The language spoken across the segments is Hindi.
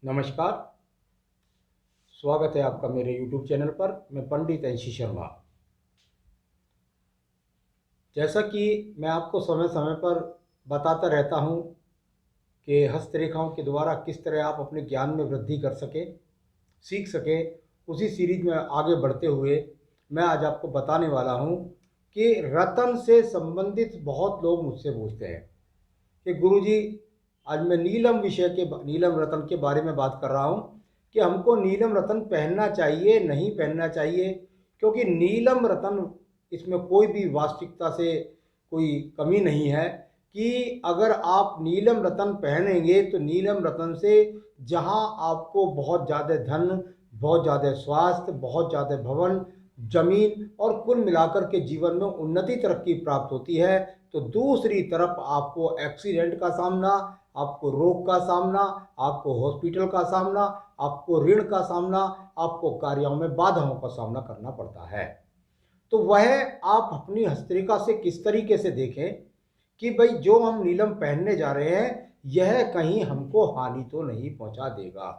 नमस्कार। स्वागत है आपका मेरे YouTube चैनल पर। मैं पंडित एनसी शर्मा। जैसा कि मैं आपको समय समय पर बताता रहता हूँ कि हस्तरेखाओं के द्वारा किस तरह आप अपने ज्ञान में वृद्धि कर सकें, सीख सकें, उसी सीरीज में आगे बढ़ते हुए मैं आज आपको बताने वाला हूँ कि रतन से संबंधित बहुत लोग मुझसे पूछते हैं कि गुरुजी, आज मैं नीलम रतन के बारे में बात कर रहा हूँ कि हमको नीलम रतन पहनना चाहिए नहीं पहनना चाहिए, क्योंकि नीलम रतन, इसमें कोई भी वास्तविकता से कोई कमी नहीं है कि अगर आप नीलम रतन पहनेंगे तो नीलम रतन से जहाँ आपको बहुत ज़्यादा धन, बहुत ज़्यादा स्वास्थ्य, बहुत ज़्यादा भवन, जमीन और कुल मिलाकर के जीवन में उन्नति तरक्की प्राप्त होती है, तो दूसरी तरफ आपको एक्सीडेंट का सामना, आपको रोग का सामना, आपको हॉस्पिटल का सामना, आपको ऋण का सामना, आपको कार्यों में बाधाओं का सामना करना पड़ता है। तो वह आप अपनी हस्तरेखा से किस तरीके से देखें कि भाई जो हम नीलम पहनने जा रहे हैं यह कहीं हमको हानि तो नहीं पहुंचा देगा,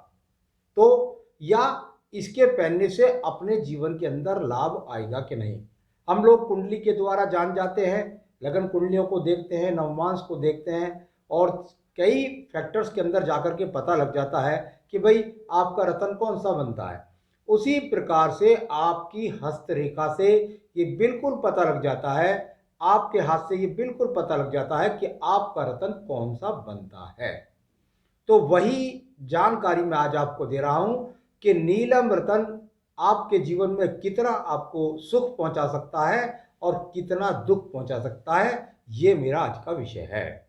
तो या इसके पहनने से अपने जीवन के अंदर लाभ आएगा कि नहीं। हम लोग कुंडली के द्वारा जान जाते हैं, लगन कुंडलियों को देखते हैं, नवमांस को देखते हैं और कई फैक्टर्स के अंदर जाकर के पता लग जाता है कि भाई आपका रतन कौन सा बनता है। उसी प्रकार से आपकी हस्तरेखा से ये बिल्कुल पता लग जाता है, आपके हाथ से ये बिल्कुल पता लग जाता है कि आपका रतन कौन सा बनता है। तो वही जानकारी मैं आज आपको दे रहा हूं कि नीलम रतन आपके जीवन में कितना आपको सुख पहुंचा सकता है और कितना दुख पहुंचा सकता है, ये मेरा आज का विषय है।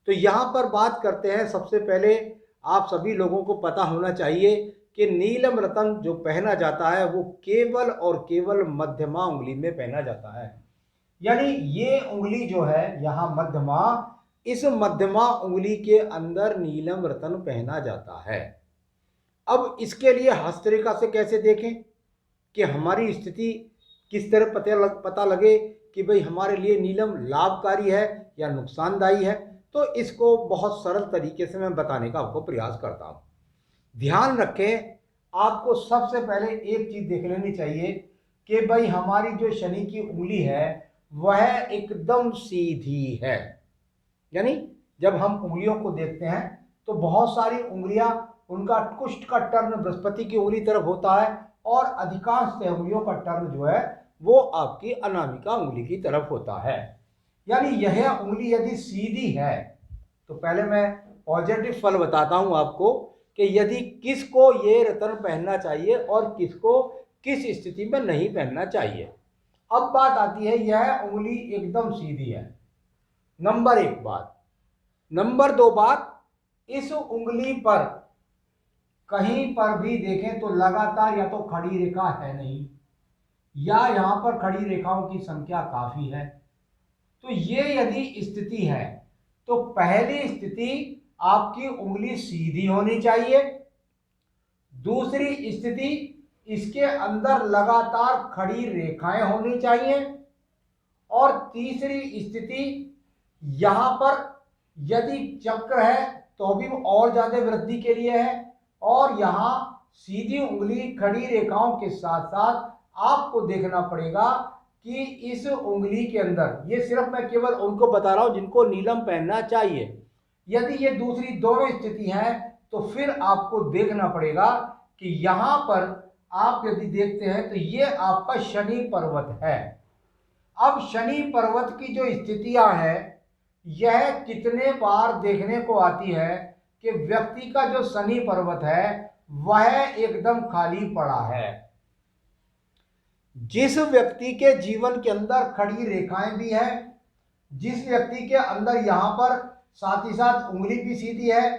तो यहाँ पर बात करते हैं, सबसे पहले आप सभी लोगों को पता होना चाहिए कि नीलम रतन जो पहना जाता है वो केवल और केवल मध्यमा उंगली में पहना जाता है। यानी ये उंगली जो है यहाँ मध्यमा, इस मध्यमा उंगली के अंदर नीलम रतन पहना जाता है। अब इसके लिए हस्तरेखा से कैसे देखें कि हमारी स्थिति किस तरह पता लगे कि भाई हमारे लिए नीलम लाभकारी है या नुकसानदायी है, तो इसको बहुत सरल तरीके से मैं बताने का आपको प्रयास करता हूँ। ध्यान रखें, आपको सबसे पहले एक चीज देख लेनी चाहिए कि भाई हमारी जो शनि की उंगली है वह एकदम सीधी है। यानी जब हम उंगलियों को देखते हैं तो बहुत सारी उंगलियां, उनका कुष्ठ का टर्न बृहस्पति की उंगली तरफ होता है और अधिकांश उंगलियों का टर्न जो है वो आपकी अनामिका उंगली की तरफ होता है। यानी यह उंगली यदि सीधी है तो पहले मैं पॉजिटिव फल बताता हूं आपको कि यदि किसको ये रतन पहनना चाहिए और किसको किस स्थिति में नहीं पहनना चाहिए। अब बात आती है, यह उंगली एकदम सीधी है, नंबर एक बात। नंबर दो बात, इस उंगली पर कहीं पर भी देखें तो लगातार या तो खड़ी रेखा है नहीं, या यहां पर खड़ी रेखाओं की संख्या काफी है। तो ये यदि स्थिति है तो पहली स्थिति आपकी उंगली सीधी होनी चाहिए। दूसरी स्थिति, इसके अंदर लगातार खड़ी रेखाएं होनी चाहिए। और तीसरी स्थिति, यहां पर यदि चक्र है तो भी और ज्यादा वृद्धि के लिए है, और यहां सीधी उंगली खड़ी रेखाओं के साथ साथ आपको देखना पड़ेगा कि इस उंगली के अंदर, ये सिर्फ मैं केवल उनको बता रहा हूं जिनको नीलम पहनना चाहिए। यदि ये दूसरी दोनों स्थिति है तो फिर आपको देखना पड़ेगा कि यहां पर आप यदि देखते हैं तो ये आपका शनि पर्वत है। अब शनि पर्वत की जो स्थितियां हैं यह कितने बार देखने को आती है कि व्यक्ति का जो शनि पर्वत है वह एकदम खाली पड़ा है। जिस व्यक्ति के जीवन के अंदर खड़ी रेखाएं भी हैं, जिस व्यक्ति के अंदर यहां पर साथ ही साथ उंगली भी सीधी है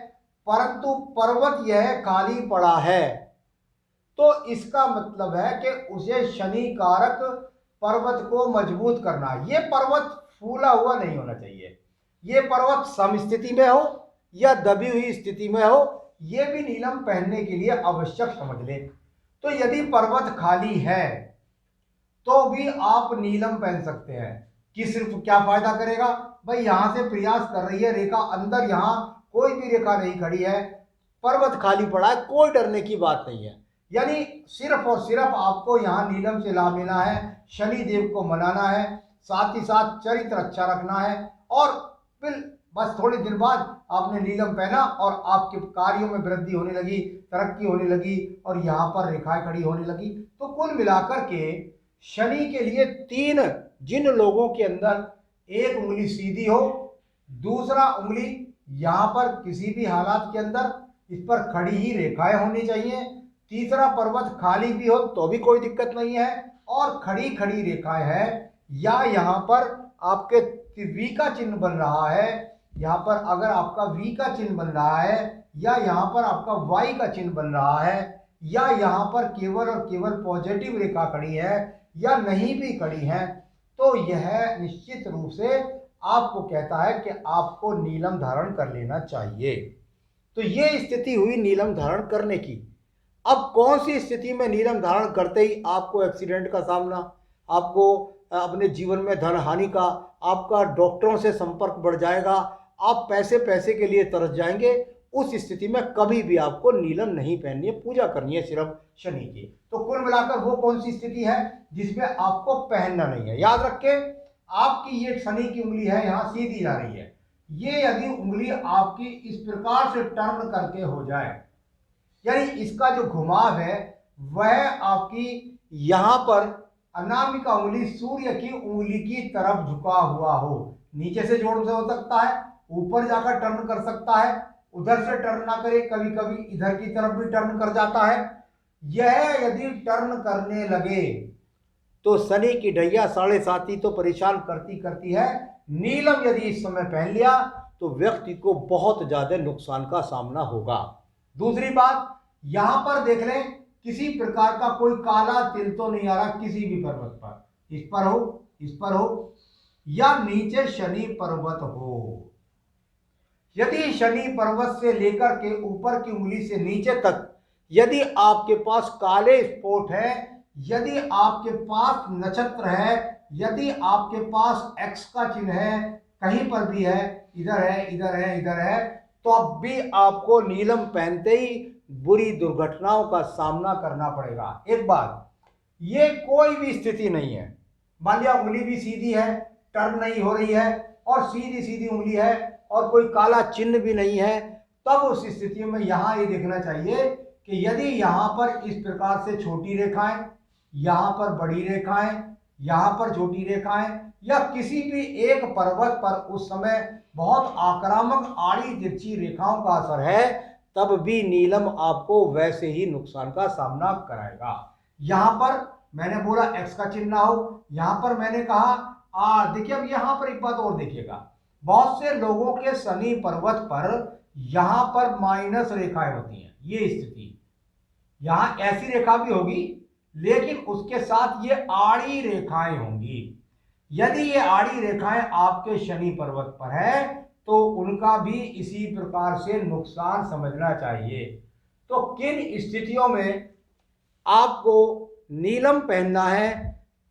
परंतु पर्वत यह खाली पड़ा है, तो इसका मतलब है कि उसे शनि कारक पर्वत को मजबूत करना। ये पर्वत फूला हुआ नहीं होना चाहिए, ये पर्वत समस्थिति में हो या दबी हुई स्थिति में हो, ये भी नीलम पहनने के लिए आवश्यक समझ ले। तो यदि पर्वत खाली है तो भी आप नीलम पहन सकते हैं। कि सिर्फ क्या फायदा करेगा, भाई यहां से प्रयास कर रही है रेखा अंदर, यहां कोई भी रेखा नहीं खड़ी है, पर्वत खाली पड़ा है, कोई डरने की बात नहीं है। यानी सिर्फ और सिर्फ आपको यहाँ नीलम से लाभ लेना है, शनि देव को मनाना है, साथ ही साथ चरित्र अच्छा रखना है, और फिर बस थोड़े दिन बाद आपने नीलम पहना और आपके कार्यों में वृद्धि होने लगी, तरक्की होने लगी और यहाँ पर रेखाएं खड़ी होने लगी। तो कुल मिलाकर के शनि के लिए तीन, जिन लोगों के अंदर एक उंगली सीधी हो, दूसरा उंगली यहाँ पर किसी भी हालात के अंदर इस पर खड़ी ही रेखाएं होनी चाहिए, तीसरा पर्वत खाली भी हो तो भी कोई दिक्कत नहीं है, और खड़ी खड़ी रेखाएं है, या यहाँ पर आपके वी का चिन्ह बन रहा है, यहाँ पर अगर आपका वी का चिन्ह बन रहा है, या यहाँ पर आपका वाई का चिन्ह बन रहा है, या यहाँ पर केवल और केवल पॉजिटिव रेखा खड़ी है, या नहीं भी खड़ी है, तो यह निश्चित रूप से आपको कहता है कि आपको नीलम धारण कर लेना चाहिए। तो ये स्थिति हुई नीलम धारण करने की। अब कौन सी स्थिति में नीलम धारण करते ही आपको एक्सीडेंट का सामना, आपको अपने जीवन में धन हानि का, आपका डॉक्टरों से संपर्क बढ़ जाएगा, आप पैसे पैसे के लिए तरस जाएंगे, उस स्थिति में कभी भी आपको नीलम नहीं पहननी है, पूजा करनी है सिर्फ शनि की। तो कुल मिलाकर वो कौन सी स्थिति है जिसमें आपको पहनना नहीं है? याद रखें, आपकी ये शनि की उंगली है, यहाँ सीधी जा रही है, ये यदि उंगली आपकी इस प्रकार से टर्न करके हो जाए, यानी इसका जो घुमाव है वह आपकी यहाँ पर अनामिका उंगली सूर्य की उंगली की तरफ झुका हुआ हो, नीचे से जोड़ से हो सकता है, ऊपर जाकर टर्न कर सकता है, उधर से टर्न ना करे, कभी कभी इधर की तरफ भी टर्न कर जाता है। यह यदि टर्न करने लगे तो शनि की ढैया 7.5 तो परेशान करती करती है। नीलम यदि इस समय पहन लिया तो व्यक्ति को बहुत ज्यादा नुकसान का सामना होगा। दूसरी बात, यहां पर देख लें, किसी प्रकार का कोई काला तिल तो नहीं आ रहा किसी भी पर्वत पर, इस पर हो, इस पर हो, या नीचे शनि पर्वत हो। यदि शनि पर्वत से लेकर के ऊपर की उंगली से नीचे तक यदि आपके पास काले स्पॉट है, यदि आपके पास नक्षत्र है, यदि आपके पास एक्स का चिन्ह है, कहीं पर भी है, इधर है, इधर है, इधर है, तो अब भी आपको नीलम पहनते ही बुरी दुर्घटनाओं का सामना करना पड़ेगा। एक बात, ये कोई भी स्थिति नहीं है, मान लिया उंगली भी सीधी है, टर्न नहीं हो रही है, और सीधी सीधी उंगली है और कोई काला चिन्ह भी नहीं है, तब उस स्थिति में यहां ये देखना चाहिए कि यदि यहां पर इस प्रकार से छोटी रेखाएं, यहां पर बड़ी रेखाएं, यहां पर छोटी रेखाएं, या किसी भी एक पर्वत पर उस समय बहुत आक्रामक आड़ी तिरछी रेखाओं का असर है, तब भी नीलम आपको वैसे ही नुकसान का सामना कराएगा। यहां पर मैंने बोला एक्स का चिन्ह ना हो, यहां पर मैंने कहा देखिए, अब यहां पर एक बात और देखिएगा, बहुत से लोगों के शनि पर्वत पर यहां पर माइनस रेखाएं होती हैं, ये स्थिति, यहां ऐसी रेखा भी होगी लेकिन उसके साथ ये आड़ी रेखाएं होंगी। यदि ये आड़ी रेखाएं आपके शनि पर्वत पर है तो उनका भी इसी प्रकार से नुकसान समझना चाहिए। तो किन स्थितियों में आपको नीलम पहनना है,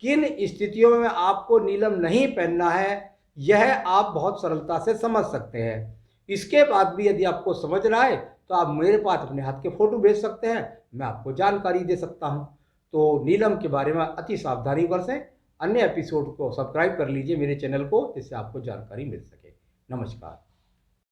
किन स्थितियों में आपको नीलम नहीं पहनना है, यह आप बहुत सरलता से समझ सकते हैं। इसके बाद भी यदि आपको समझ रहा है तो आप मेरे पास अपने हाथ के फोटो भेज सकते हैं, मैं आपको जानकारी दे सकता हूं। तो नीलम के बारे में अति सावधानी बरतें। अन्य एपिसोड को सब्सक्राइब कर लीजिए मेरे चैनल को, जिससे आपको जानकारी मिल सके। नमस्कार।